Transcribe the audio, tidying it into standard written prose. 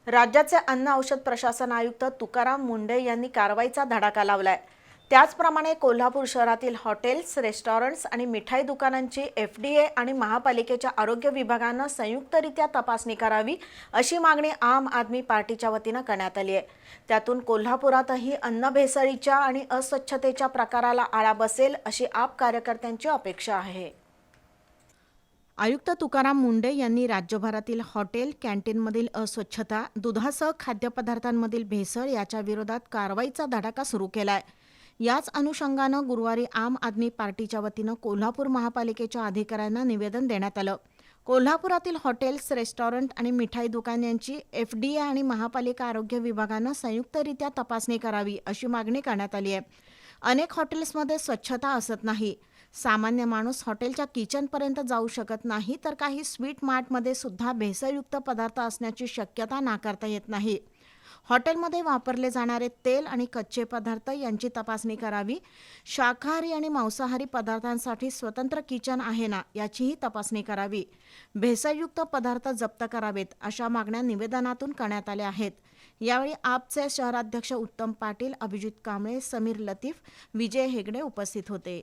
राज्याचे अन्न औषध प्रशासन आयुक्त तुकाराम मुंढे यांनी कारवाईचा धडाका लावलाय। त्याचप्रमाणे कोल्हापूर शहरातील हॉटेल्स, रेस्टॉरंट्स आणि मिठाई दुकानांची FDA आणि महापालिकेच्या आरोग्य विभागानं संयुक्तरित्या तपासणी करावी अशी मागणी आम आदमी पार्टीच्या वतीनं करण्यात आली आहे। त्यातून कोल्हापुरातही अन्न भेसळीच्या आणि अस्वच्छतेच्या प्रकाराला आळा बसेल अशी आप कार्यकर्त्यांची अपेक्षा आहे। आयुक्त तुकाराम मुंढे यांनी राज्यभरातील हॉटेल, कॅन्टीनमधील अस्वच्छता, दुधासह खाद्यपदार्थांमधील भेसळ याच्या विरोधात कारवाईचा धडाका सुरू केलाय। याच अनुषंगानं गुरुवारी आम आदमी पार्टीच्या वतीनं कोल्हापूर महापालिकेच्या अधिकाऱ्यांना निवेदन देण्यात आलं। कोल्हापुरातील हॉटेल्स, रेस्टॉरंट आणि मिठाई दुकान यांची FDA आणि महापालिका आरोग्य विभागानं संयुक्तरित्या तपासणी करावी अशी मागणी करण्यात आली आहे। अनेक हॉटेल्समध्ये स्वच्छता असत नाही। सामान्य माणूस हॉटेलच्या किचनपर्यंत जाऊ शकत नाही, तर काही स्वीट मार्टमध्ये सुद्धा भेसळयुक्त पदार्थ असण्याची शक्यता नाकारता येत नाही। हॉटेलमध्ये वापरले जाणारे तेल आणि कच्चे पदार्थ यांची तपासणी करावी। शाकाहारी आणि मांसाहारी पदार्थांसाठी स्वतंत्र किचन आहे ना याचीही तपासणी करावी। भेसळयुक्त पदार्थ जप्त करावेत अशा मागण्या निवेदनातून करण्यात आल्या आहेत। यावेळी आपचे शहराध्यक्ष उत्तम पाटील, अभिजित कांबळे, समीर लतीफ, विजय हेगडे उपस्थित होते।